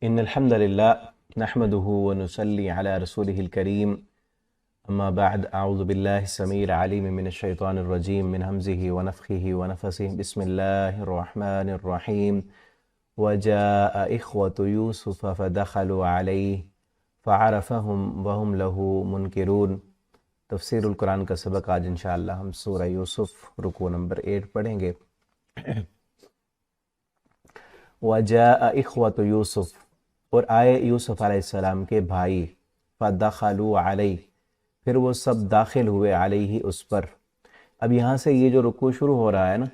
إن الحمد لله نحمده ونصلي على رسوله الكريم أما بعد أعوذ بالله السميع العليم من الشيطان الرجيم من همزه ونفخه ونفثه بسم الله الرحمن الرحيم وجاء إخوة يوسف فدخلوا عليه فعرفهم وهم له منكرون۔ تفسیر القرآن کا سبق آج انشاءاللہ ہم سورہ یوسف رکوع نمبر 8 پڑھیں گے۔ وجاء اخوۃ یوسف، اور آئے یوسف علیہ السلام کے بھائی، فدخلوا علیہ، پھر وہ سب داخل ہوئے علیہ اس پر۔ اب یہاں سے یہ جو رکوع شروع ہو رہا ہے نا،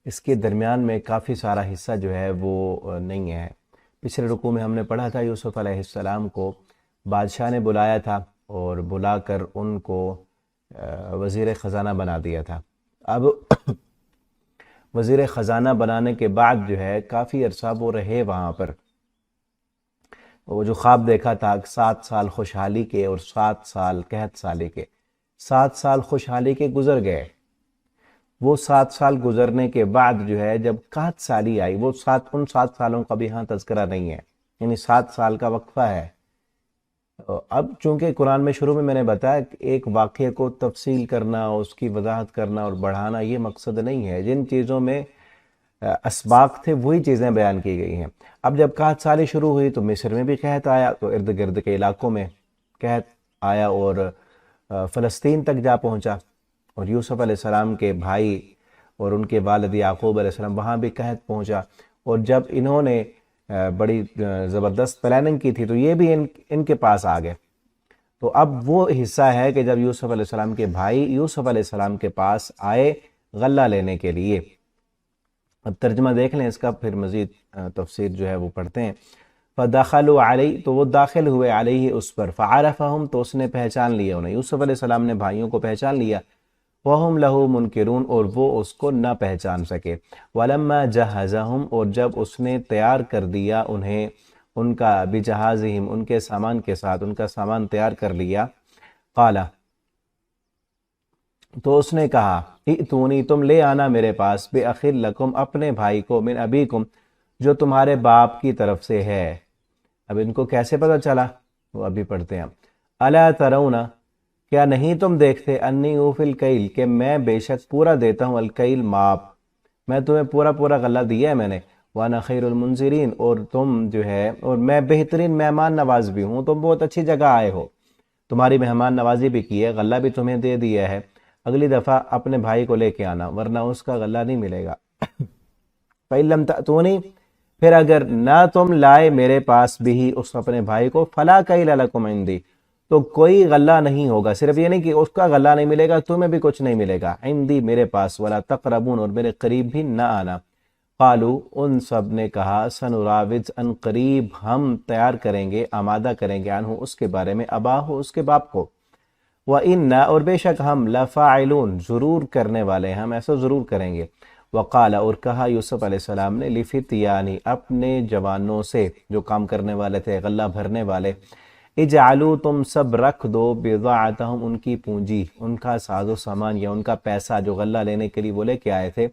اس کے درمیان میں کافی سارا حصہ جو ہے وہ نہیں ہے۔ پچھلے رکوع میں ہم نے پڑھا تھا یوسف علیہ السلام کو بادشاہ نے بلایا تھا اور بلا کر ان کو وزیر خزانہ بنا دیا تھا۔ اب وزیر خزانہ بنانے کے بعد جو ہے کافی عرصہ وہ رہے وہاں پر۔ وہ جو خواب دیکھا تھا 7 سال خوشحالی کے اور 7 سال قحط سالی کے، 7 سال خوشحالی کے گزر گئے۔ وہ 7 سال گزرنے کے بعد جو ہے جب قحط سالی آئی، وہ ان 7 سالوں کا بھی ہاں تذکرہ نہیں ہے، یعنی 7 سال کا وقفہ ہے۔ اب چونکہ قرآن میں شروع میں نے بتایا کہ ایک واقعے کو تفصیل کرنا، اس کی وضاحت کرنا اور بڑھانا یہ مقصد نہیں ہے۔ جن چیزوں میں اسباق تھے وہی چیزیں بیان کی گئی ہیں۔ اب جب قحط سالی شروع ہوئی تو مصر میں بھی قحط آیا، تو ارد گرد کے علاقوں میں قحط آیا اور فلسطین تک جا پہنچا، اور یوسف علیہ السلام کے بھائی اور ان کے والد یعقوب علیہ السلام وہاں بھی قحط پہنچا۔ اور جب انہوں نے بڑی زبردست پلاننگ کی تھی تو یہ بھی ان کے پاس آ گئے۔ تو اب وہ حصہ ہے کہ جب یوسف علیہ السلام کے بھائی یوسف علیہ السلام کے پاس آئے غلہ لینے کے لیے۔ اب ترجمہ دیکھ لیں اس کا، پھر مزید تفسیر جو ہے وہ پڑھتے ہیں۔ فدخلوا علیہ، تو وہ داخل ہوئے علیہ اس پر، فعرفہم، تو اس نے پہچان لیا انہیں، یوسف علیہ السلام نے بھائیوں کو پہچان لیا، وہم لہ منکرون، اور وہ اس کو نہ پہچان سکے۔ ولما جہزہم، اور جب اس نے تیار کر دیا انہیں، ان کا بجہازہم، ان کے سامان کے ساتھ، ان کا سامان تیار کر لیا، قال، تو اس نے کہا، ائتونی، تم لے آنا میرے پاس، بأخ لکم، اپنے بھائی کو، من ابیکم، جو تمہارے باپ کی طرف سے ہے۔ اب ان کو کیسے پتہ چلا وہ ابھی پڑھتے ہیں۔ الا ترون، کیا نہیں تم دیکھتے، انی اوفی الکیل، کہ میں بے شک پورا دیتا ہوں، الکیل، ماپ، میں تمہیں پورا غلہ دیا ہے میں نے، وانا خیر المنزلین، اور تم جو ہے، اور میں بہترین مہمان نواز بھی ہوں، تم بہت اچھی جگہ آئے ہو، تمہاری مہمان نوازی بھی کی ہے، غلہ بھی تمہیں دے دیا ہے، اگلی دفعہ اپنے بھائی کو لے کے آنا ورنہ اس کا غلہ نہیں ملے گا۔ فَإِن لَمْ تَأْتُونِي، پھر اگر نہ تم لائے میرے پاس بھی اس اپنے بھائی کو، فَلَا كَيْلَ لَكُمْ عِنْدِي، تو کوئی غلہ نہیں ہوگا، صرف یہ نہیں کہ اس کا غلہ نہیں ملے گا، تمہیں بھی کچھ نہیں ملے گا، عندی، میرے پاس، وَلَا تَقْرَبُونَ، اور میرے قریب بھی نہ آنا۔ قالوا، ان سب نے کہا، سنراود، ان قریب ہم تیار کریں گے، آمادہ کریں گے، عنہ، اس کے بارے میں، اباہ، اس کے باپ کو، وَإِنَّا، اور بے شک ہم، لَفَاعِلُونَ، ضرور کرنے والے ہیں، ہم ایسا ضرور کریں گے۔ وقال، اور کہا یوسف علیہ السلام نے، لِفِتْيَانِ، اپنے جوانوں سے جو کام کرنے والے تھے، غلہ بھرنے والے، اجعلوا، تم سب رکھ دو، بضاعتہم، ان کی پونجی، ان کا ساز و سامان یا ان کا پیسہ جو غلہ لینے کے لیے وہ لے کے آئے تھے،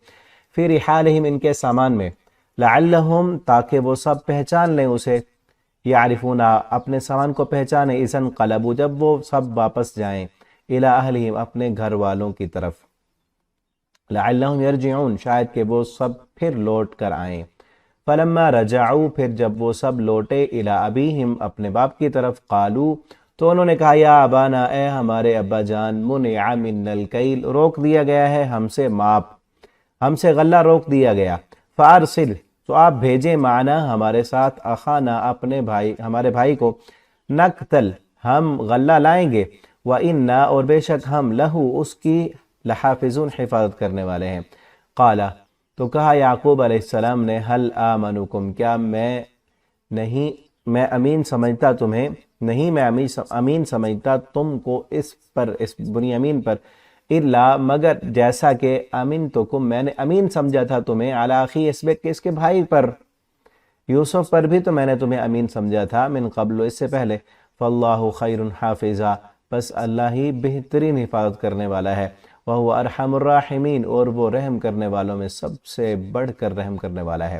فی رحالہم، ان کے سامان میں، لعلہم، تاکہ وہ سب پہچان لیں اسے، یعرفون، اپنے سامان کو پہچانے، اذا انقلبوا، جب وہ سب واپس جائیں، الی اہلہم، اپنے گھر والوں کی طرف، لعلہم یرجعون، شاید کہ وہ سب پھر لوٹ کر آئیں۔ فلما رجعوا، پھر جب وہ سب لوٹے، الی ابیہم، اپنے باپ کی طرف، قالوا، تو انہوں نے کہا، یا ابانا، اے ہمارے ابا جان، منع منا الکیل، روک دیا گیا ہے ہم سے ماپ، ہم سے غلہ روک دیا گیا، فارسل، تو آپ بھیجیں، معنا، ہمارے ساتھ، اخانا، اپنے بھائی، ہمارے بھائی کو، نقتل، ہم غلہ لائیں گے، وَإِنَّا، اور بے شک ہم، لہو، اس کی، لحافظون، حفاظت کرنے والے ہیں۔ قال، تو کہا یعقوب علیہ السلام نے، حل آمنکم، کیا میں امین سمجھتا تمہیں، نہیں میں امین سمجھتا تم کو اس پر، اس بنیامین پر، الا، مگر جیسا کہ امنتکم، میں نے امین سمجھا تھا تمہیں، علی اخی، اس کے بھائی پر، یوسف پر بھی تو میں نے تمہیں امین سمجھا تھا، من قبل، اس سے پہلے، فاللہ خیر حافظا، بس اللہ ہی بہترین حفاظت کرنے والا ہے، وہو ارحم الراحمین، اور وہ رحم کرنے والوں میں سب سے بڑھ کر رحم کرنے والا ہے۔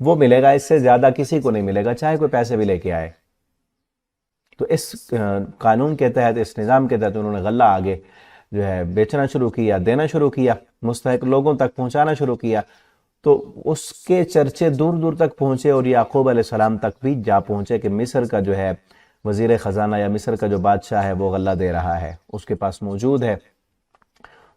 وہ ملے گا، اس سے زیادہ کسی کو نہیں ملے گا، چاہے کوئی پیسے بھی لے کے آئے۔ تو اس قانون کے تحت، اس نظام کے تحت انہوں نے غلہ آگے جو ہے بیچنا شروع کیا، دینا شروع کیا، مستحق لوگوں تک پہنچانا شروع کیا۔ تو اس کے چرچے دور دور تک پہنچے اور یعقوب علیہ السلام تک بھی جا پہنچے کہ مصر کا جو ہے وزیر خزانہ یا مصر کا جو بادشاہ ہے وہ غلہ دے رہا ہے، اس کے پاس موجود ہے۔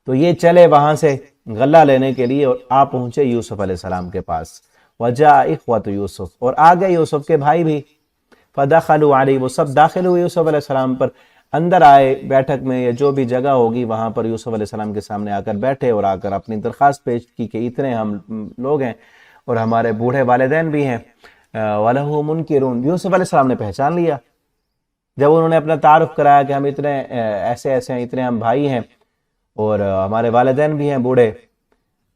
تو یہ چلے وہاں سے غلہ لینے کے لیے اور آ پہنچے یوسف علیہ السلام کے پاس۔ وجاء اخوۃ یوسف، اور آگے یوسف کے بھائی بھی، فدخلوا علیہ، وہ سب داخل ہوئے یوسف علیہ السلام پر، اندر آئے بیٹھک میں یا جو بھی جگہ ہوگی وہاں پر یوسف علیہ السلام کے سامنے آ کر بیٹھے اور آ کر اپنی درخواست پیش کی کہ اتنے ہم لوگ ہیں اور ہمارے بوڑھے والدین بھی ہیں۔ وَلَهُ مُنْكِرُونَ، یوسف علیہ السلام نے پہچان لیا جب انہوں نے اپنا تعارف کرایا کہ ہم اتنے ایسے ایسے ہیں، اتنے ہم بھائی ہیں اور ہمارے والدین بھی ہیں بوڑھے،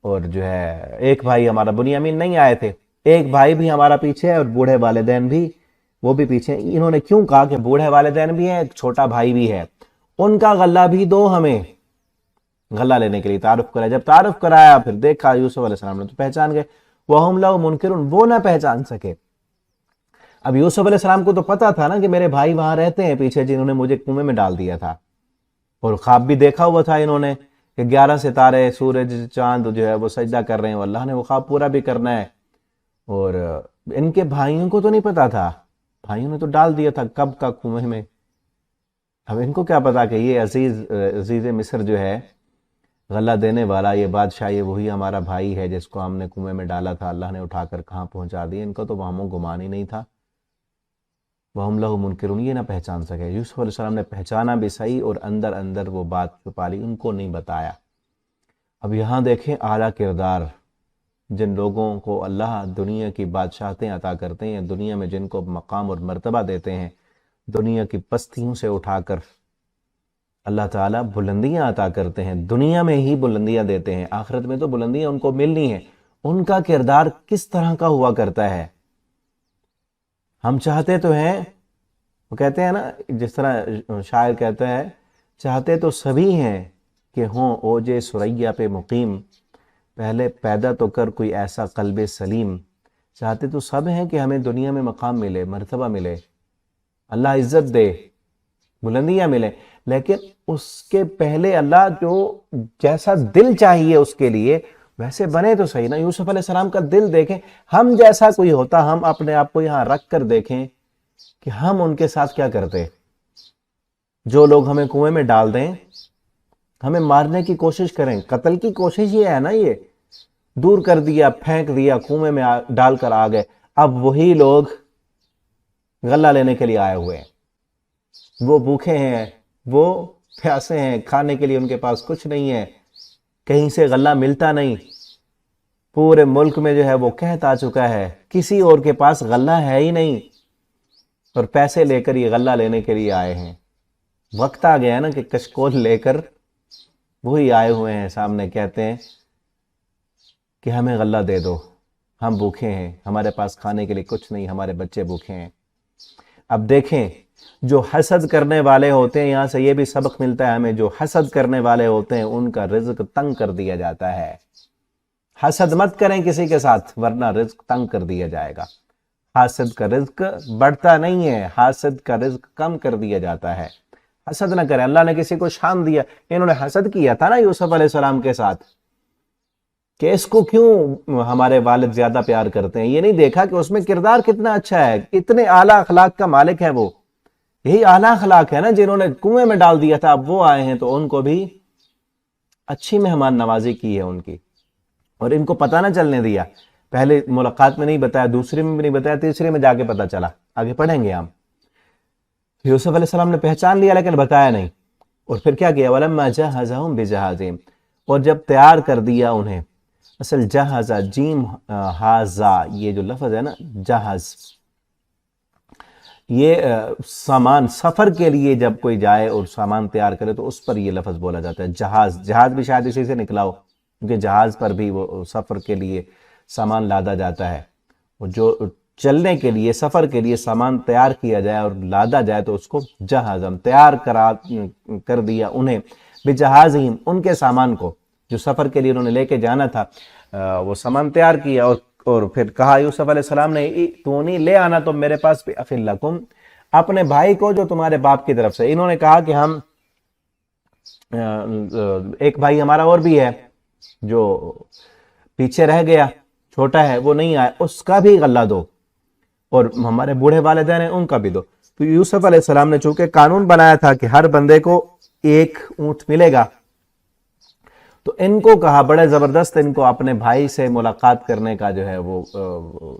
اور جو ہے ایک بھائی ہمارا بنیامین نہیں آئے تھے، ایک بھائی بھی ہمارا پیچھے ہے اور بوڑھے والدین بھی وہ بھی پیچھے۔ انہوں نے کیوں کہا کہ بوڑھے والدین بھی ہیں، ایک چھوٹا بھائی بھی ہے، ان کا غلہ بھی دو ہمیں، غلہ لینے کے لیے تعارف کرایا۔ جب تعارف کرایا پھر دیکھا یوسف علیہ السلام نے تو پہچان گئے۔ وَهُمْ لَهُ مُنْكِرُونَ، وہ نہ پہچان سکے۔ اب یوسف علیہ السلام کو تو پتا تھا نا کہ میرے بھائی وہاں رہتے ہیں پیچھے جنہوں نے مجھے کنویں میں ڈال دیا تھا، اور خواب بھی دیکھا ہوا تھا انہوں نے کہ 11 ستارے، سورج، چاند جو ہے وہ سجدہ کر رہے ہیں، اللہ نے وہ خواب پورا بھی کرنا ہے۔ اور ان کے بھائیوں کو تو نہیں پتا تھا، بھائیوں نے تو ڈال دیا تھا کب کا کنویں میں۔ اب ان کو کیا پتا کہ یہ عزیز مصر جو ہے غلہ دینے والا، یہ بادشاہ، یہ وہی ہمارا بھائی ہے جس کو ہم نے کنویں میں ڈالا تھا، اللہ نے اٹھا کر کہاں پہنچا دیا۔ ان کو تو وہم و گمان ہی نہیں تھا۔ وَهُمْ لَهُ مُنْكِرُونَ، یہ نہ پہچان سکے۔ یوسف علیہ السلام نے پہچانا بھی صحیح اور اندر اندر وہ بات چھپا لی، ان کو نہیں بتایا۔ اب یہاں دیکھیں اعلیٰ کردار، جن لوگوں کو اللہ دنیا کی بادشاہتیں عطا کرتے ہیں، دنیا میں جن کو مقام اور مرتبہ دیتے ہیں، دنیا کی پستیوں سے اٹھا کر اللہ تعالیٰ بلندیاں عطا کرتے ہیں، دنیا میں ہی بلندیاں دیتے ہیں، آخرت میں تو بلندیاں ان کو ملنی ہیں۔ ان کا کردار کس طرح کا ہوا کرتا ہے؟ ہم چاہتے تو ہیں، وہ کہتے ہیں نا، جس طرح شاعر کہتا ہے، چاہتے تو سبھی ہیں کہ ہوں اوج ثریا پہ مقیم، پہلے پیدا تو کر کوئی ایسا قلب سلیم۔ چاہتے تو سب ہیں کہ ہمیں دنیا میں مقام ملے، مرتبہ ملے، اللہ عزت دے، بلندیاں ملے، لیکن اس کے پہلے اللہ جو جیسا دل چاہیے اس کے لیے ویسے بنے تو صحیح نا۔ یوسف علیہ السلام کا دل دیکھیں، ہم جیسا کوئی ہوتا ہم اپنے آپ کو یہاں رکھ کر دیکھیں کہ ہم ان کے ساتھ کیا کرتے۔ جو لوگ ہمیں کنویں میں ڈال دیں، ہمیں مارنے کی کوشش کریں، قتل کی کوشش یہ ہے نا، یہ دور کر دیا، پھینک دیا، کنویں میں ڈال کر آ گئے، اب وہی لوگ غلہ لینے کے لیے آئے ہوئے ہیں، وہ بھوکے ہیں، وہ پیاسے ہیں، کھانے کے لیے ان کے پاس کچھ نہیں ہے، کہیں سے غلہ ملتا نہیں، پورے ملک میں جو ہے وہ قحط آ چکا ہے، کسی اور کے پاس غلہ ہے ہی نہیں، اور پیسے لے کر یہ غلہ لینے کے لیے آئے ہیں۔ وقت آ گیا ہے نا کہ کشکول لے کر وہی آئے ہوئے ہیں سامنے، کہتے ہیں کہ ہمیں غلہ دے دو، ہم بھوکے ہیں، ہمارے پاس کھانے کے لیے کچھ نہیں، ہمارے بچے بھوکے ہیں۔ اب دیکھیں، جو حسد کرنے والے ہوتے ہیں، یہاں سے یہ بھی سبق ملتا ہے ہمیں، جو حسد کرنے والے ہوتے ہیں ان کا رزق تنگ کر دیا جاتا ہے۔ حسد مت کریں کسی کے ساتھ ورنہ رزق تنگ کر دیا جائے گا۔ حاسد کا رزق بڑھتا نہیں ہے، حاسد کا رزق کم کر دیا جاتا ہے۔ حسد نہ کریں، اللہ نے کسی کو شان دیا، انہوں نے حسد کیا تھا نا یوسف علیہ السلام کے ساتھ کہ اس کو کیوں ہمارے والد زیادہ پیار کرتے ہیں، یہ نہیں دیکھا کہ اس میں کردار کتنا اچھا ہے، اتنے اعلیٰ اخلاق کا مالک ہے وہ۔ یہی اعلیٰ اخلاق ہے نا، جنہوں نے کنویں میں ڈال دیا تھا اب وہ آئے ہیں تو ان کو بھی اچھی مہمان نوازی کی ہے ان کی، اور ان کو پتہ نہ چلنے دیا۔ پہلے ملاقات میں نہیں بتایا، دوسری میں بھی نہیں بتایا، تیسری میں جا کے پتہ چلا، آگے پڑھیں گے ہم۔ یوسف علیہ السلام نے پہچان لیا لیکن بتایا نہیں، اور پھر کیا کیا، وَلَمَّا جَهَّزَهُم بِجَهَازِهِمْ، اور جب تیار کر دیا انہیں، اصل جہازہ جیم ہازا، یہ جو لفظ ہے نا جہاز، یہ سامان سفر کے لیے جب کوئی جائے اور سامان تیار کرے تو اس پر یہ لفظ بولا جاتا ہے جہاز۔ جہاز بھی شاید اسی سے نکلا ہو، کیونکہ جہاز پر بھی وہ سفر کے لیے سامان لادا جاتا ہے، اور جو چلنے کے لیے، سفر کے لیے سامان تیار کیا جائے اور لادا جائے تو اس کو جہازم، تیار کر دیا انہیں، بجہازہم، ان کے سامان کو جو سفر کے لیے انہوں نے لے کے جانا تھا، وہ سامان تیار کیا، اور اور پھر کہا یوسف علیہ السلام نے ائتونی لے آنا تم میرے پاس بأخ لکم اپنے بھائی کو جو تمہارے باپ کی طرف سے. انہوں نے کہا کہ ہم ایک بھائی ہمارا اور بھی ہے جو پیچھے رہ گیا چھوٹا ہے وہ نہیں آیا, اس کا بھی غلہ دو, اور ہمارے بوڑھے والدین ہیں ان کا بھی دو. تو یوسف علیہ السلام نے چونکہ قانون بنایا تھا کہ ہر بندے کو ایک اونٹ ملے گا, تو ان کو کہا بڑے زبردست ان کو اپنے بھائی سے ملاقات کرنے کا جو ہے وہ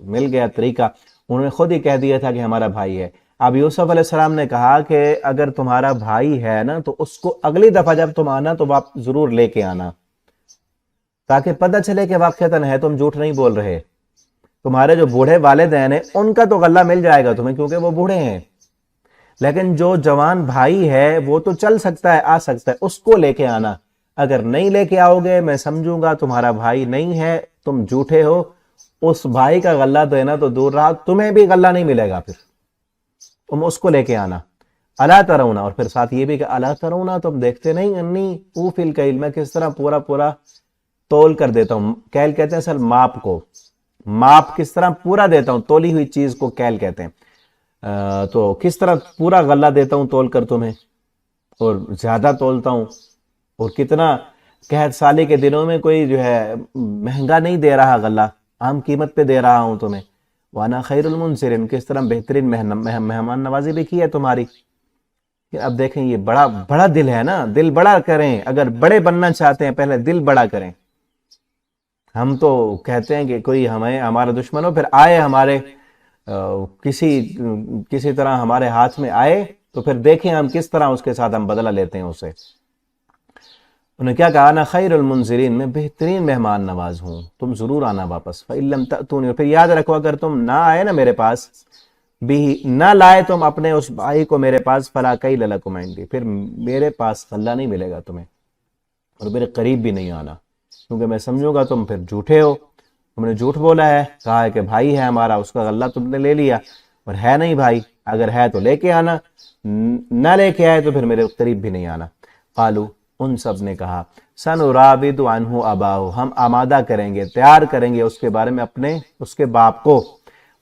مل گیا طریقہ. انہوں نے خود ہی کہہ دیا تھا کہ ہمارا بھائی ہے. اب یوسف علیہ السلام نے کہا کہ اگر تمہارا بھائی ہے نا تو اس کو اگلی دفعہ جب تم آنا تو آپ ضرور لے کے آنا, تاکہ پتہ چلے کہ واقعتاً ہے تم جھوٹ نہیں بول رہے. تمہارے جو بوڑھے والدین ہیں ان کا تو غلہ مل جائے گا تمہیں کیونکہ وہ بوڑھے ہیں, لیکن جو جوان بھائی ہے وہ تو چل سکتا ہے آ سکتا ہے, اس کو لے کے آنا. اگر نہیں لے کے آؤ گے میں سمجھوں گا تمہارا بھائی نہیں ہے, تم جھوٹے ہو. اس بھائی کا غلہ دینا تو دور رہا, تمہیں بھی غلہ نہیں ملے گا, پھر تم اس کو لے کے آنا. الا ترونا, اور پھر ساتھ یہ بھی کہ الا ترونا تم دیکھتے نہیں انی اوفی الکیل میں کس طرح پورا پورا تول کر دیتا ہوں. کیل کہتے ہیں اصل ماپ کو, ماپ کس طرح پورا دیتا ہوں, تولی ہوئی چیز کو کیل کہتے ہیں. تو کس طرح پورا غلہ دیتا ہوں تول کر تمہیں, اور زیادہ تولتا ہوں. اور کتنا قحط سالی کے دنوں میں کوئی جو ہے مہنگا نہیں دے رہا غلہ, عام قیمت پہ دے رہا ہوں تمہیں. وانا خیر المنصرین, کس طرح بہترین مہمان نوازی بھی کی ہے تمہاری. اب دیکھیں یہ بڑا بڑا دل ہے نا, دل بڑا کریں. اگر بڑے بننا چاہتے ہیں پہلے دل بڑا کریں. ہم تو کہتے ہیں کہ کوئی ہمارا دشمن ہو پھر آئے ہمارے کسی طرح ہمارے ہاتھ میں آئے تو پھر دیکھیں ہم کس طرح اس کے ساتھ ہم بدلہ لیتے ہیں اسے. انہوں نے کیا کہا, انا خیر المنذرین, میں بہترین مہمان نواز ہوں, تم ضرور آنا واپس. فإن لم تأتونی, پھر یاد رکھو اگر تم نہ آئے نا میرے پاس, بھی نہ لائے تم اپنے اس بھائی کو میرے پاس, فلا کیل لکم عندی, پھر میرے پاس غلہ نہیں ملے گا تمہیں, اور میرے قریب بھی نہیں آنا, کیونکہ میں سمجھوں گا تم پھر جھوٹے ہو. تم نے جھوٹ بولا ہے, کہا ہے کہ بھائی ہے ہمارا, اس کا غلہ تم نے لے لیا, اور ہے نہیں بھائی. اگر ہے تو لے کے آنا, نہ لے کے آئے تو پھر میرے قریب بھی نہیں آنا. قالو, ان سب نے کہا, سنراود عنہ اباہ, ہم آمادہ کریں گے, تیار کریں گے اس کے بارے میں اپنے اس کے باپ کو.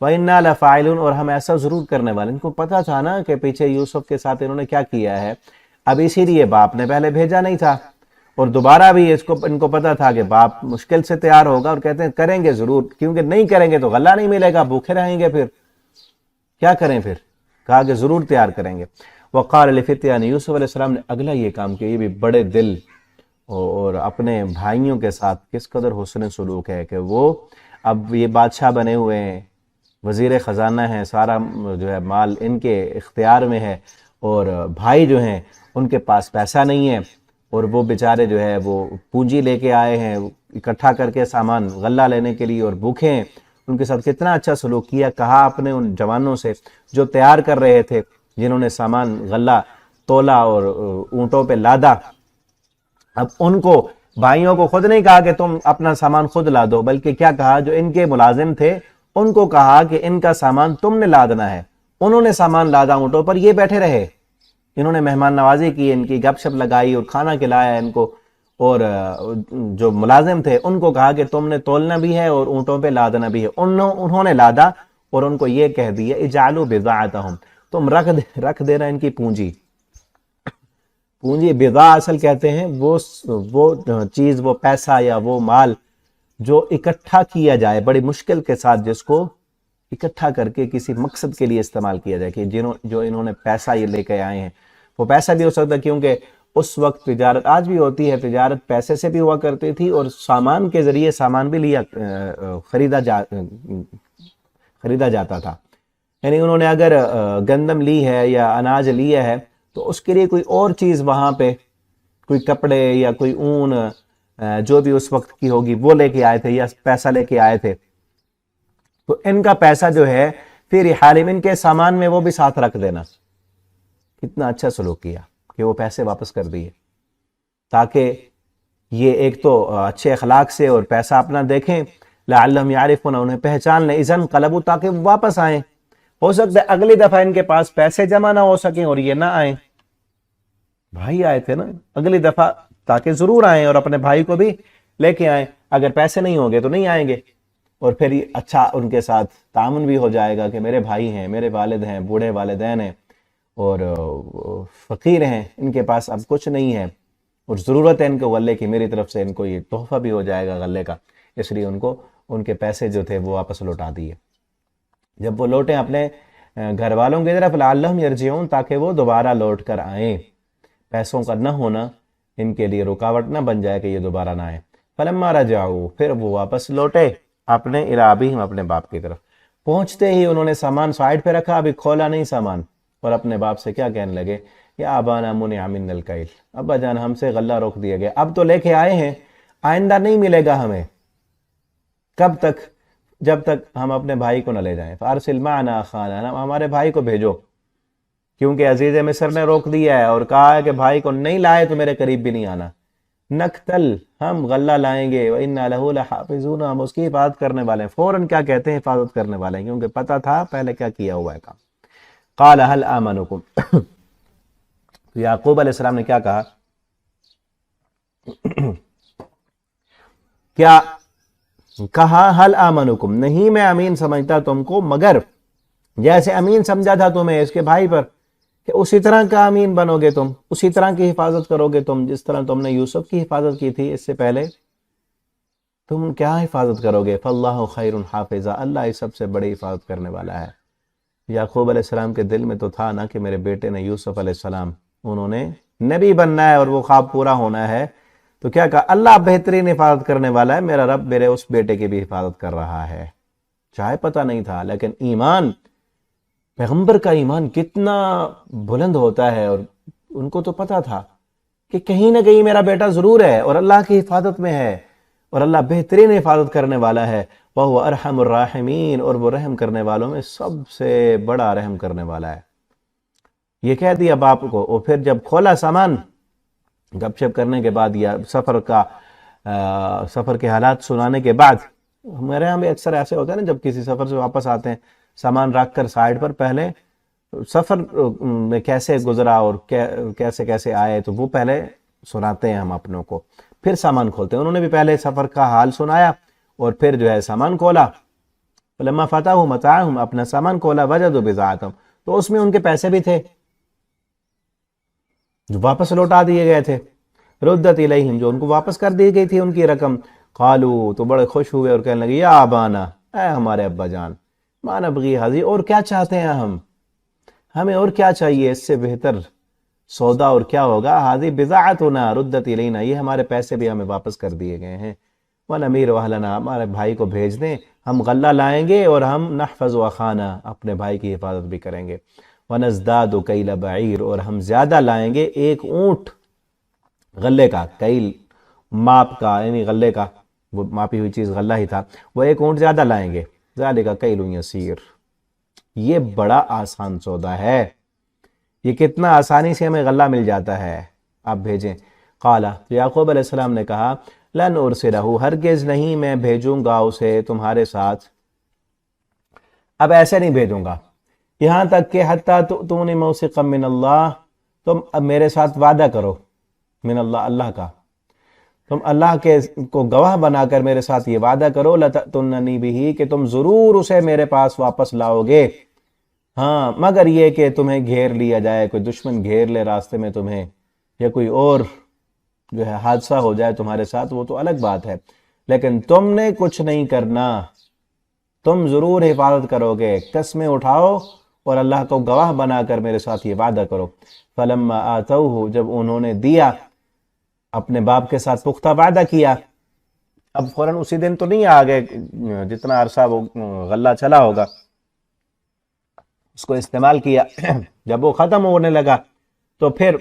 وَإِنَّا لَفَاعِلُونَ, اور ہم ایسا ضرور کرنے والے. ان کو پتا تھا نا کہ پیچھے یوسف کے ساتھ انہوں نے کیا کیا ہے, اب اسی لیے باپ نے پہلے بھیجا نہیں تھا, اور دوبارہ بھی ان کو پتا تھا کہ باپ مشکل سے تیار ہوگا, اور کہتے ہیں کریں گے ضرور, کیونکہ نہیں کریں گے تو غلہ نہیں ملے گا, بھوکے رہیں گے, پھر کیا کریں. پھر کہا کہ ضرور تیار کریں گے. وقال لفتیان, یوسف علیہ السلام نے اگلا یہ کام کیا, یہ بھی بڑے دل اور اپنے بھائیوں کے ساتھ کس قدر حسن سلوک ہے کہ وہ اب یہ بادشاہ بنے ہوئے ہیں, وزیر خزانہ ہیں, سارا جو ہے مال ان کے اختیار میں ہے, اور بھائی جو ہیں ان کے پاس پیسہ نہیں ہے, اور وہ بیچارے جو ہے وہ پونجی لے کے آئے ہیں اکٹھا کر کے سامان غلہ لینے کے لیے, اور بھوکے ہیں. ان کے ساتھ کتنا اچھا سلوک کیا. کہا اپنے ان جوانوں سے جو تیار کر رہے تھے, جنہوں نے سامان غلہ تولا اور اونٹوں پہ لادا, اب ان کو بھائیوں کو خود نہیں کہا کہ تم اپنا سامان خود لا دو, بلکہ کیا کہا, جو ان کے ملازم تھے ان کو کہا کہ ان کا سامان تم نے لادنا ہے. انہوں نے سامان لادا اونٹوں پر, یہ بیٹھے رہے, انہوں نے مہمان نوازی کی, ان کی گپ شپ لگائی اور کھانا کھلایا ان کو. اور جو ملازم تھے ان کو کہا کہ تم نے تولنا بھی ہے اور اونٹوں پہ لادنا بھی ہے. انہوں نے لادا, اور ان کو یہ کہہ دیا, اجعلوا بضاعتهم, تم رکھ دینا ان کی پونجی. پونجی بضاع اصل کہتے ہیں وہ چیز, وہ پیسہ یا وہ مال جو اکٹھا کیا جائے بڑی مشکل کے ساتھ, جس کو اکٹھا کر کے کسی مقصد کے لیے استعمال کیا جائے. کہ جو انہوں نے پیسہ یہ لے کے آئے ہیں, وہ پیسہ بھی ہو سکتا ہے, کیونکہ اس وقت تجارت, آج بھی ہوتی ہے تجارت, پیسے سے بھی ہوا کرتی تھی, اور سامان کے ذریعے سامان بھی خریدا جاتا تھا. یعنی انہوں نے اگر گندم لی ہے یا اناج لیا ہے تو اس کے لیے کوئی اور چیز وہاں پہ, کوئی کپڑے یا کوئی اون جو بھی اس وقت کی ہوگی وہ لے کے آئے تھے, یا پیسہ لے کے آئے تھے. تو ان کا پیسہ جو ہے پھر حالم, ان کے سامان میں وہ بھی ساتھ رکھ دینا. کتنا اچھا سلوک کیا کہ وہ پیسے واپس کر دیے, تاکہ یہ ایک تو اچھے اخلاق سے اور پیسہ اپنا دیکھیں, لعلہم یعرفون, انہیں پہچان لیں, اذا انقلبوا, تاکہ واپس آئیں. ہو سکتا ہے اگلی دفعہ ان کے پاس پیسے جمع نہ ہو سکیں اور یہ نہ آئیں. بھائی آئے تھے نا, اگلی دفعہ تاکہ ضرور آئیں اور اپنے بھائی کو بھی لے کے آئیں. اگر پیسے نہیں ہوں گے تو نہیں آئیں گے. اور پھر اچھا ان کے ساتھ تعاون بھی ہو جائے گا کہ میرے بھائی ہیں، میرے والد ہیں، بوڑھے والدین ہیں اور فقیر ہیں، ان کے پاس اب کچھ نہیں ہے اور ضرورت ہے ان کو غلے کی، میری طرف سے ان کو یہ تحفہ بھی ہو جائے گا غلے کا، اس لیے ان کو ان کے پیسے جو تھے وہ واپس لوٹا دیے۔ جب وہ لوٹیں اپنے گھر والوں کی طرف، لعلہم یرجعون، تاکہ وہ دوبارہ لوٹ کر آئیں، پیسوں کا نہ ہونا ان کے لیے رکاوٹ نہ بن جائے کہ یہ دوبارہ نہ آئیں۔ فلما رجعوا، پھر وہ واپس لوٹے اپنے الی ابیہم، اپنے باپ کی طرف۔ پہنچتے ہی انہوں نے سامان سائڈ پہ رکھا، ابھی کھولا نہیں سامان، اور اپنے باپ سے کیا کہنے لگے، یا ابانا منع منا الکیل، ابا جان ہم سے غلہ روک دیا گیا، اب تو لے کے آئے ہیں، آئندہ نہیں ملے گا ہمیں۔ کب تک؟ جب تک ہم اپنے بھائی کو نہ لے جائیں۔ فارسل معنا اخانا، ہمارے بھائی کو بھیجو، کیونکہ عزیز مصر نے روک دیا ہے اور کہا ہے کہ بھائی کو نہیں لائے تو میرے قریب بھی نہیں آنا۔ نقتل، ہم غلہ لائیں گے، وَإِنَّا لَهُ لَحَافِظُونَ، ہم اس کی حفاظت کرنے والے ہیں۔ فوراً کیا کہتے ہیں؟ حفاظت کرنے والے ہیں، کیونکہ پتہ تھا پہلے کیا کیا ہوا ہے کام۔ قال هل آمنكم، تو یعقوب علیہ السلام نے کیا کہا؟ کیا کہا؟ حل آمنکم، نہیں میں امین سمجھتا تم کو، مگر جیسے امین سمجھا تھا تمہیں اس کے بھائی پر، کہ اسی طرح کا امین بنو گے تم، اسی طرح کی حفاظت کرو گے تم، جس طرح تم نے یوسف کی حفاظت کی تھی اس سے پہلے، تم کیا حفاظت کرو گے؟ فاللہ خیر حافظہ، اللہ اس سب سے بڑی حفاظت کرنے والا ہے۔ یعقوب علیہ السلام کے دل میں تو تھا نا کہ میرے بیٹے نے، یوسف علیہ السلام، انہوں نے نبی بننا ہے اور وہ خواب پورا ہونا ہے، تو کیا کہا؟ اللہ بہترین حفاظت کرنے والا ہے، میرا رب میرے اس بیٹے کی بھی حفاظت کر رہا ہے۔ چاہے پتہ نہیں تھا، لیکن ایمان، پیغمبر کا ایمان کتنا بلند ہوتا ہے، اور ان کو تو پتہ تھا کہ کہیں نہ کہیں میرا بیٹا ضرور ہے اور اللہ کی حفاظت میں ہے، اور اللہ بہترین حفاظت کرنے والا ہے۔ وَهُوَ أَرْحَمُ الرَّاحِمِينَ، اور وہ رحم کرنے والوں میں سب سے بڑا رحم کرنے والا ہے۔ یہ کہہ دیا باپ کو، اور پھر جب کھولا سامان، گپ شپ کرنے کے بعد یا سفر کے حالات سنانے کے بعد، ہمارے یہاں بھی اکثر ایسے ہوتا ہے نا، جب کسی سفر سے واپس آتے ہیں، سامان رکھ کر سائڈ پر پہلے سفر میں کیسے گزرا اور کیسے کیسے آئے، تو وہ پہلے سناتے ہیں ہم اپنوں کو، پھر سامان کھولتے ہیں۔ انہوں نے بھی پہلے سفر کا حال سنایا اور پھر جو ہے سامان کھولا۔ فلما فتحوا متاعهم، اپنا سامان کھولا، وجدوا بضاعتهم، تو اس میں ان کے پیسے بھی تھے جو واپس لوٹا دیے گئے تھے، ردت الیہم، جو ان کو واپس کر دی گئی تھی ان کی رقم۔ قالوا، تو بڑے خوش ہوئے اور کہنے لگے، یا ابانا، اے ہمارے ابا جان، ما نبغی حاضی، اور کیا چاہتے ہیں ہمیں اور کیا چاہیے، اس سے بہتر سودا اور کیا ہوگا؟ حاضی بضاعتنا ردت الینا، یہ ہمارے پیسے بھی ہمیں واپس کر دیے گئے ہیں۔ وَنَمِيرُ أَهْلَنَا، ہمارے بھائی کو بھیج دیں، ہم غلہ لائیں گے اور ہم نحفظ اخانا، اپنے بھائی کی حفاظت بھی کریں گے۔ وَنَزْدَادُ كَيْلَ بَعِيرٍ، اور ہم زیادہ لائیں گے ایک اونٹ غلے کا، کیل ماپ کا، یعنی غلے کا، وہ ماپی ہوئی چیز غلہ ہی تھا، وہ ایک اونٹ زیادہ لائیں گے۔ ذَلِكَ كَيْلٌ يَسِيرٌ، یہ بڑا آسان سودا ہے، یہ کتنا آسانی سے ہمیں غلہ مل جاتا ہے، آپ بھیجیں۔ قال، تو یعقوب علیہ السلام نے کہا، لن ارسلہ، ہرگز نہیں میں بھیجوں گا اسے تمہارے ساتھ، اب ایسے نہیں بھیجوں گا، یہاں تک کہ حتیٰ تؤتونی موثقا من اللہ، تم اب میرے ساتھ وعدہ کرو، من اللہ، اللہ کا، تم اللہ کے کو گواہ بنا کر میرے ساتھ یہ وعدہ کرو، لتأتوننی بہ، کہ تم ضرور اسے میرے پاس واپس لاؤ گے، ہاں مگر یہ کہ تمہیں گھیر لیا جائے، کوئی دشمن گھیر لے راستے میں تمہیں، یا کوئی اور جو ہے حادثہ ہو جائے تمہارے ساتھ، وہ تو الگ بات ہے، لیکن تم نے کچھ نہیں کرنا، تم ضرور حفاظت کرو گے، قسمیں اٹھاؤ اور اللہ کو گواہ بنا کر میرے ساتھ یہ وعدہ کرو۔ فلما آتوہ، جب انہوں نے دیا، اپنے باپ کے ساتھ پختہ وعدہ کیا، اب فوراً اسی دن تو نہیں آگے، جتنا عرصہ وہ غلہ چلا ہوگا اس کو استعمال کیا، جب وہ ختم ہونے لگا تو پھر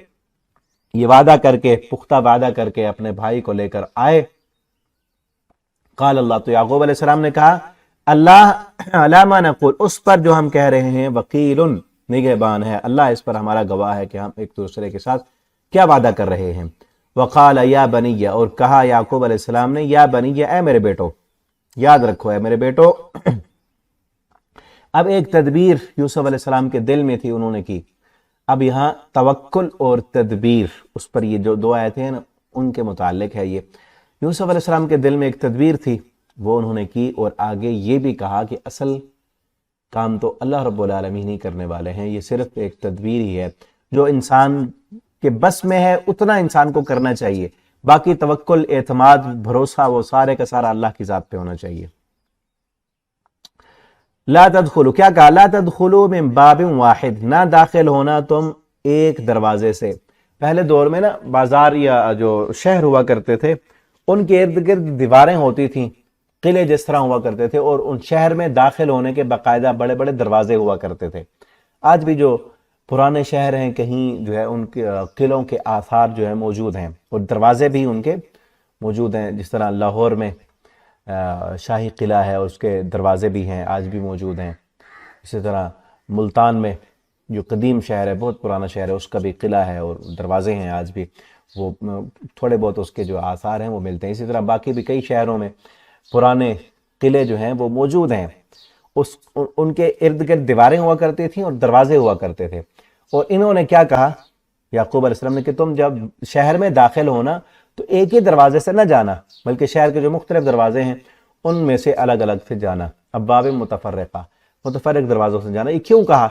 یہ وعدہ کر کے، پختہ وعدہ کر کے اپنے بھائی کو لے کر آئے۔ قال اللہ، تو یعقوب علیہ السلام نے کہا، اللہ علی ما نقول، اس پر جو ہم کہہ رہے ہیں، وکیل، نگہبان ہے، اللہ اس پر ہمارا گواہ ہے کہ ہم ایک دوسرے کے ساتھ کیا وعدہ کر رہے ہیں۔ وقال یا بنی، اور کہا یعقوب علیہ السلام نے، یا بنی، اے میرے بیٹو، یاد رکھو اے میرے بیٹو۔ اب ایک تدبیر یوسف علیہ السلام کے دل میں تھی، انہوں نے کی، اب یہاں توکل اور تدبیر، اس پر یہ جو دو آیتیں ہیں نا ان کے متعلق ہے یہ۔ یوسف علیہ السلام کے دل میں ایک تدبیر تھی، وہ انہوں نے کی، اور آگے یہ بھی کہا کہ اصل کام تو اللہ رب العالمین ہی کرنے والے ہیں، یہ صرف ایک تدبیر ہی ہے، جو انسان کے بس میں ہے اتنا انسان کو کرنا چاہیے، باقی توکل، اعتماد، بھروسہ وہ سارے کا سارا اللہ کی ذات پہ ہونا چاہیے۔ لا تدخلوا، کیا کہا؟ لا تدخلوا من باب واحد، نہ داخل ہونا تم ایک دروازے سے۔ پہلے دور میں نا بازار یا جو شہر ہوا کرتے تھے ان کے ارد گرد دیواریں ہوتی تھیں، قلعے جس طرح ہوا کرتے تھے، اور ان شہر میں داخل ہونے کے باقاعدہ بڑے بڑے دروازے ہوا کرتے تھے۔ آج بھی جو پرانے شہر ہیں کہیں جو ہے ان کے قلعوں کے آثار جو ہے موجود ہیں، اور دروازے بھی ان کے موجود ہیں، جس طرح لاہور میں شاہی قلعہ ہے، اس کے دروازے بھی ہیں، آج بھی موجود ہیں۔ اسی طرح ملتان میں جو قدیم شہر ہے، بہت پرانا شہر ہے، اس کا بھی قلعہ ہے اور دروازے ہیں آج بھی، وہ تھوڑے بہت اس کے جو آثار ہیں وہ ملتے ہیں۔ اسی طرح باقی بھی کئی شہروں میں پرانے قلعے جو ہیں وہ موجود ہیں، ان کے ارد گرد دیواریں ہوا کرتی تھیں اور دروازے ہوا کرتے تھے۔ اور انہوں نے کیا کہا یعقوب علیہ السلام نے کہ تم جب شہر میں داخل ہونا تو ایک ہی دروازے سے نہ جانا، بلکہ شہر کے جو مختلف دروازے ہیں ان میں سے الگ الگ سے جانا، ابواب متفرقہ، متفرق دروازوں سے جانا۔ یہ کیوں کہا؟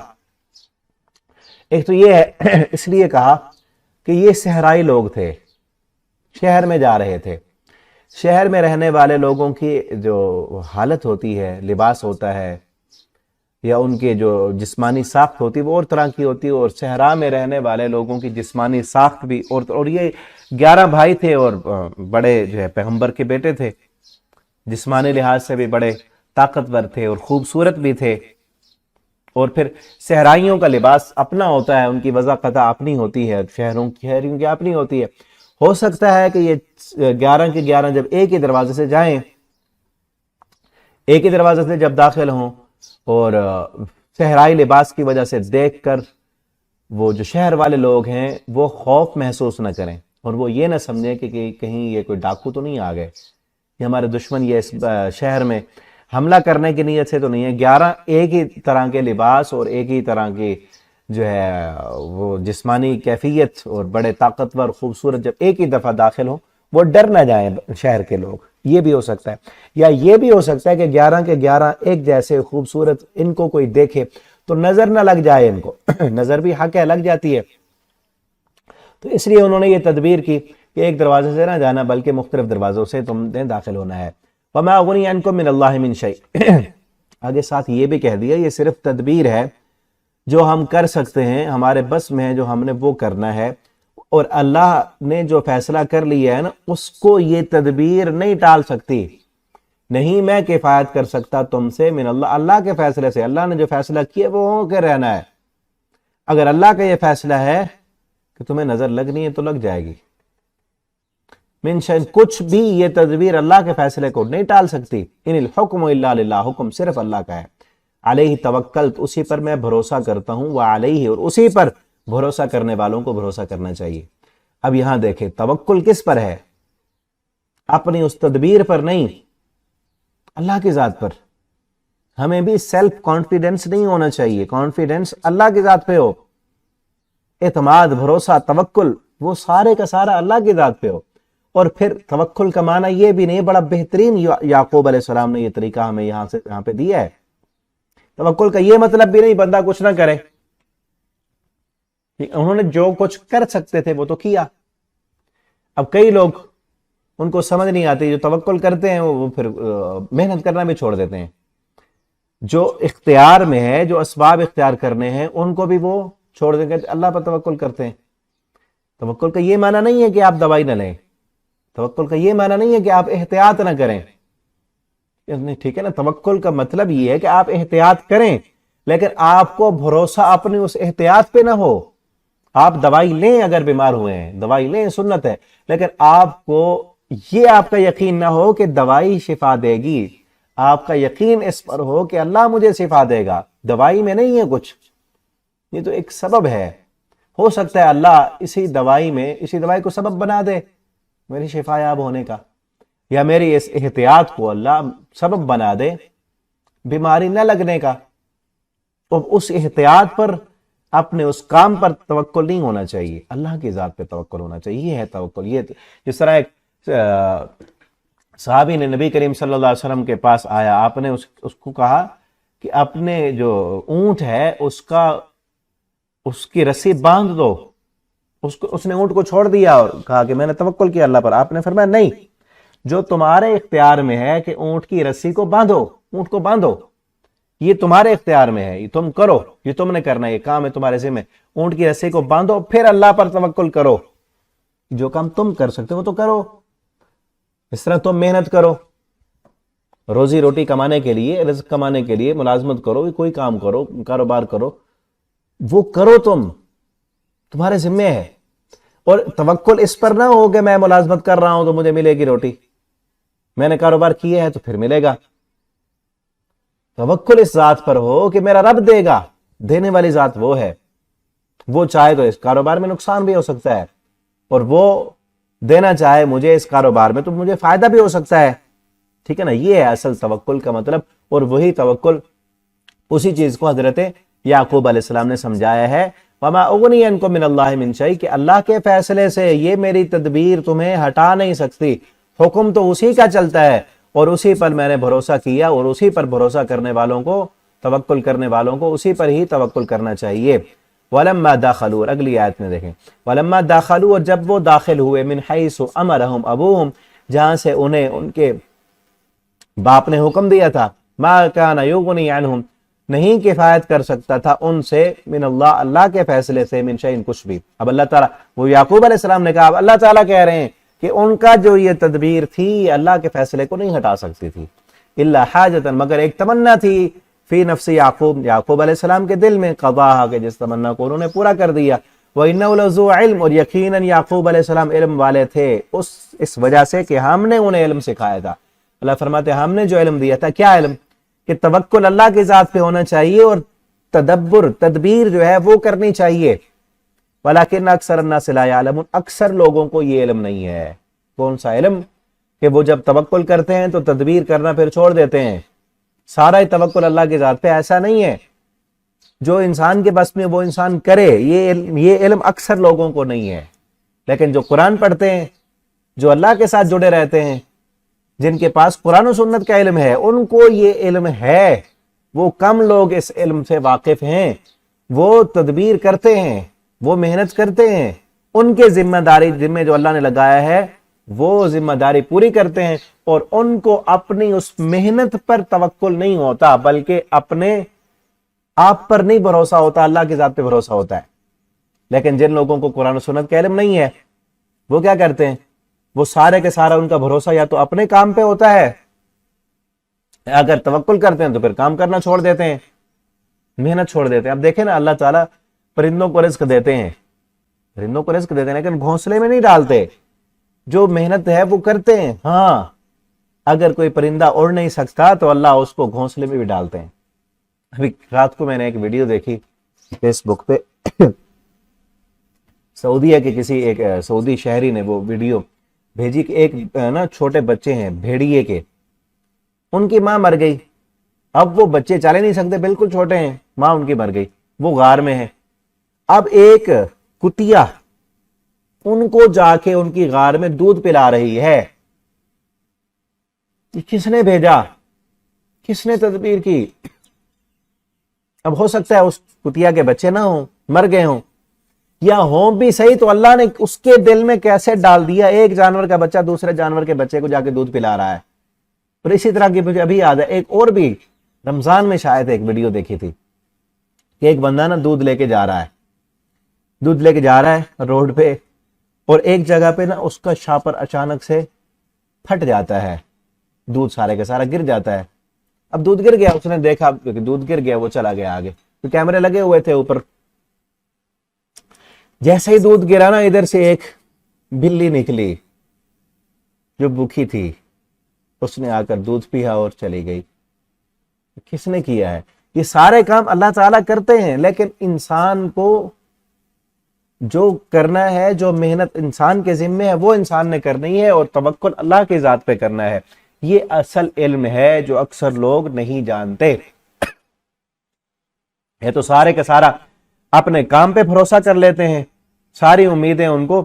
ایک تو یہ ہے اس لیے کہا کہ یہ صحرائی لوگ تھے، شہر میں جا رہے تھے، شہر میں رہنے والے لوگوں کی جو حالت ہوتی ہے، لباس ہوتا ہے یا ان کے جو جسمانی ساخت ہوتی ہے وہ اور طرح کی ہوتی ہے، اور صحرا میں رہنے والے لوگوں کی جسمانی ساخت بھی اور یہ 11 بھائی تھے اور بڑے جو ہے پیغمبر کے بیٹے تھے، جسمانی لحاظ سے بھی بڑے طاقتور تھے اور خوبصورت بھی تھے۔ اور پھر صحرائیوں کا لباس اپنا ہوتا ہے، ان کی وضاقتہ اپنی ہوتی ہے، شہریوں کی اپنی ہوتی ہے۔ ہو سکتا ہے کہ یہ 11 کے 11 جب ایک ہی دروازے سے جائیں، ایک ہی دروازے سے جب داخل ہوں، اور صحرائی لباس کی وجہ سے دیکھ کر وہ جو شہر والے لوگ ہیں وہ خوف محسوس نہ کریں، اور وہ یہ نہ سمجھیں کہ کہیں یہ کوئی ڈاکو تو نہیں آ گئے، یہ ہمارے دشمن یہ اس شہر میں حملہ کرنے کی نیت سے تو نہیں ہے۔ 11 ایک ہی طرح کے لباس اور ایک ہی طرح کی جو ہے وہ جسمانی کیفیت اور بڑے طاقتور خوبصورت جب ایک ہی دفعہ داخل ہوں، وہ ڈر نہ جائیں شہر کے لوگ۔ یہ بھی ہو سکتا ہے، یا یہ بھی ہو سکتا ہے کہ 11 کے 11 ایک جیسے خوبصورت، ان کو کوئی دیکھے تو نظر نہ لگ جائے، ان کو نظر بھی حق ہے، لگ جاتی ہے، تو اس لیے انہوں نے یہ تدبیر کی کہ ایک دروازے سے نہ جانا بلکہ مختلف دروازوں سے تم نے داخل ہونا ہے۔ وَمَا أُغْنِيَ عَنْكُم مِّنَ اللَّهِ مِن شَيْءٍ، آگے ساتھ یہ بھی کہہ دیا یہ صرف تدبیر ہے جو ہم کر سکتے ہیں، ہمارے بس میں ہے جو ہم نے وہ کرنا ہے، اور اللہ نے جو فیصلہ کر لیا ہے نا اس کو یہ تدبیر نہیں ٹال سکتی۔ نہیں میں کفایت کر سکتا تم سے من اللہ، اللہ کے فیصلے سے، اللہ نے جو فیصلہ کیا وہ ہو کے رہنا ہے۔ اگر اللہ کا یہ فیصلہ ہے کہ تمہیں نظر لگنی ہے تو لگ جائے گی، من شأن، کچھ بھی یہ تدبیر اللہ کے فیصلے کو نہیں ٹال سکتی۔ ان الحکم الا للہ، حکم صرف اللہ کا ہے۔ علیہ توکلت، اسی پر میں بھروسہ کرتا ہوں، وعلیہ، اور اسی پر بھروسہ کرنے والوں کو بھروسہ کرنا چاہیے۔ اب یہاں دیکھیں توکل کس پر ہے؟ اپنی اس تدبیر پر نہیں، اللہ کی ذات پر۔ ہمیں بھی سیلف کانفیڈنس نہیں ہونا چاہیے، کانفیڈنس اللہ کی ذات پہ ہو، اعتماد، بھروسہ، توکل وہ سارے کا سارا اللہ کی ذات پہ ہو۔ اور پھر توکل کا معنی یہ بھی نہیں، بڑا بہترین یعقوب علیہ السلام نے یہ طریقہ ہمیں یہاں پہ دیا ہے۔ توکل کا یہ مطلب بھی نہیں بندہ کچھ نہ کرے، انہوں نے جو کچھ کر سکتے تھے وہ تو کیا۔ اب کئی لوگ ان کو سمجھ نہیں آتی، جو توکل کرتے ہیں وہ پھر محنت کرنا بھی چھوڑ دیتے ہیں۔ جو اختیار میں ہے، جو اسباب اختیار کرنے ہیں ان کو بھی وہ چھوڑ دیں گے، اللہ پر توکل کرتے ہیں۔ توکل کا یہ معنی نہیں ہے کہ آپ دوائی نہ لیں، توکل کا یہ معنی نہیں ہے کہ آپ احتیاط نہ کریں، ٹھیک ہے نا؟ توکل کا مطلب یہ ہے کہ آپ احتیاط کریں، لیکن آپ کو بھروسہ اپنی اس احتیاط پہ نہ ہو۔ آپ دوائی لیں اگر بیمار ہوئے ہیں، دوائی لیں، سنت ہے، لیکن آپ کو یہ آپ کا یقین نہ ہو کہ دوائی شفا دے گی، آپ کا یقین اس پر ہو کہ اللہ مجھے شفا دے گا، دوائی میں نہیں ہے کچھ، یہ تو ایک سبب ہے۔ ہو سکتا ہے اللہ اسی دوائی کو سبب بنا دے میری شفا یاب ہونے کا، یا میری اس احتیاط کو اللہ سبب بنا دے بیماری نہ لگنے کا۔ تو اس احتیاط پر، اپنے اس کام پر توکل نہیں ہونا چاہیے، اللہ کی ذات پہ توکل ہونا چاہیے۔ یہ ہے توکل۔ یہ جس طرح ایک صحابی نے نبی کریم صلی اللہ علیہ وسلم کے پاس آیا, آپ نے اس کو کہا کہ اپنے جو اونٹ ہے اس کی رسی باندھ دو. اس نے اونٹ کو چھوڑ دیا اور کہا کہ میں نے توکل کیا اللہ پر. آپ نے فرمایا نہیں, جو تمہارے اختیار میں ہے کہ اونٹ کی رسی کو باندھو, اونٹ کو باندھو, یہ تمہارے اختیار میں ہے, یہ تم کرو, یہ تم نے کرنا ہے, یہ کام ہے تمہارے ذمہ. اونٹ کی رسی کو باندھو, پھر اللہ پر توکل کرو. جو کام تم کر سکتے ہو تو کرو, اس طرح تم محنت کرو, روزی روٹی کمانے کے لیے, رزق کمانے کے لیے ملازمت کرو, کوئی کام کرو, کاروبار کرو, وہ کرو, تمہارے ذمہ ہے. اور توکل اس پر نہ ہو کہ میں ملازمت کر رہا ہوں تو مجھے ملے گی روٹی, میں نے کاروبار کیا ہے تو پھر ملے گا. توکل اس ذات پر ہو کہ میرا رب دے گا, دینے والی ذات وہ ہے, وہ چاہے تو اس کاروبار میں نقصان بھی ہو سکتا ہے, اور وہ دینا چاہے مجھے اس کاروبار میں تو مجھے فائدہ بھی ہو سکتا ہے. ٹھیک ہے نا, یہ ہے اصل توکل کا مطلب. اور وہی توکل, اسی چیز کو حضرت یعقوب علیہ السلام نے سمجھایا ہے, وَمَا أُغْنِيَ عَنْكُم مِّنَ اللَّهِ مِن شَيْءٍ, کہ اللہ کے فیصلے سے یہ میری تدبیر تمہیں ہٹا نہیں سکتی, حکم تو اسی کا چلتا ہے, اور اسی پر میں نے بھروسہ کیا, اور اسی پر بھروسہ کرنے والوں کو, توکل کرنے والوں کو اسی پر ہی توکل کرنا چاہیے. وَلَمَّا دَخَلُوا, اور اگلی آیت میں دیکھیں, وَلَمَّا دَخَلُوا, اور جب وہ داخل ہوئے, مِنْ حَيْثُ أَمَرَهُمْ أَبُوهُمْ, جہاں سے انہیں ان کے باپ نے حکم دیا تھا, مَا كَانَ يُغْنِي عَنْهُمْ, نہیں کفایت کر سکتا تھا ان سے, من اللہ, اللہ کے فیصلے سے, من شیء, کچھ بھی. اب اللہ تعالیٰ, وہ یعقوب علیہ السلام نے کہا, اب اللہ تعالیٰ کہہ رہے ہیں کہ ان کا جو یہ تدبیر تھی اللہ کے فیصلے کو نہیں ہٹا سکتی تھی, الا حاجتا, مگر ایک تمنا تھی, فی نفس یعقوب, یعقوب علیہ السلام کے دل میں, قضاها, کہ جس تمنا کو انہوں نے پورا کر دیا. وَإِنَّهُ لَذُو عِلْمٍ, اور یقیناً یعقوب علیہ السلام علم والے تھے, اس وجہ سے کہ ہم نے انہیں علم سکھایا تھا. اللہ فرماتے ہیں ہم نے جو علم دیا تھا, کیا علم, کہ توکل اللہ کی ذات پہ ہونا چاہیے, اور تدبر, تدبیر جو ہے وہ کرنی چاہیے. وَلَكِنَّ أَكْثَرَ النَّاسِ لَا يَعْلَمُونَ, اکثر لوگوں کو یہ علم نہیں ہے. کون سا علم, کہ وہ جب توکل کرتے ہیں تو تدبیر کرنا پھر چھوڑ دیتے ہیں. سارا ہی توکل اللہ کی ذات پہ, ایسا نہیں ہے. جو انسان کے بس میں وہ انسان کرے, یہ علم اکثر لوگوں کو نہیں ہے. لیکن جو قرآن پڑھتے ہیں, جو اللہ کے ساتھ جڑے رہتے ہیں, جن کے پاس قرآن و سنت کا علم ہے, ان کو یہ علم ہے. وہ کم لوگ اس علم سے واقف ہیں, وہ تدبیر کرتے ہیں, وہ محنت کرتے ہیں, ان کے ذمہ جو اللہ نے لگایا ہے وہ ذمہ داری پوری کرتے ہیں, اور ان کو اپنی اس محنت پر توکل نہیں ہوتا, بلکہ اپنے آپ پر نہیں بھروسہ ہوتا, اللہ کی ذات پہ بھروسہ ہوتا ہے. لیکن جن لوگوں کو قرآن و سنت کا علم نہیں ہے, وہ کیا کرتے ہیں, وہ سارے کے سارا ان کا بھروسہ یا تو اپنے کام پہ ہوتا ہے, اگر توکل کرتے ہیں تو پھر کام کرنا چھوڑ دیتے ہیں, محنت چھوڑ دیتے ہیں. اب دیکھیں نا, اللہ تعالیٰ پرندوں کو رزق دیتے ہیں, لیکن گھونسلے میں نہیں ڈالتے, جو محنت ہے وہ کرتے ہیں. ہاں, اگر کوئی پرندہ اڑ نہیں سکتا تو اللہ اس کو گھونسلے میں بھی ڈالتے ہیں. ابھی رات کو میں نے ایک ویڈیو دیکھی فیس بک پہ, سعودیہ کے کسی ایک سعودی شہری نے وہ ویڈیو بھیجی کہ ایک نا چھوٹے بچے ہیں بھیڑیے کے, ان کی ماں مر گئی. اب وہ بچے چلے نہیں سکتے, بالکل چھوٹے ہیں, ماں ان کی مر گئی, وہ غار میں ہے. اب ایک کتیا ان کو جا کے ان کی غار میں دودھ پلا رہی ہے. کس نے بھیجا, کس نے تدبیر کی؟ اب ہو سکتا ہے اس کتیا کے بچے نہ ہوں, مر گئے ہوں, یا ہوں بھی صحیح, تو اللہ نے اس کے دل میں کیسے ڈال دیا, ایک جانور کا بچہ دوسرے جانور کے بچے کو جا کے دودھ پلا رہا ہے. اور اسی طرح کی مجھے ابھی یاد ہے, ایک اور بھی رمضان میں شاید ایک ویڈیو دیکھی تھی کہ ایک بندہ نا دودھ لے کے جا رہا ہے روڈ پہ, اور ایک جگہ پہ نا اس کا شاپر اچانک سے پھٹ جاتا ہے, دودھ سارے کا سارا گر جاتا ہے. اب دودھ گر گیا, اس نے دیکھا کہ دودھ گر گیا, وہ چلا گیا آگے, تو کیمرے لگے ہوئے تھے اوپر. جیسے ہی دودھ گرا نا, ادھر سے ایک بلی نکلی جو بھوکی تھی, اس نے آ کر دودھ پیا اور چلی گئی. کس نے کیا ہے؟ یہ سارے کام اللہ تعالیٰ کرتے ہیں, لیکن انسان کو جو کرنا ہے, جو محنت انسان کے ذمے ہے وہ انسان نے کرنی ہے, اور توکل اللہ کی ذات پہ کرنا ہے. یہ اصل علم ہے جو اکثر لوگ نہیں جانتے. یہ تو سارے کا سارا اپنے کام پہ بھروسہ کر لیتے ہیں, ساری امیدیں ان کو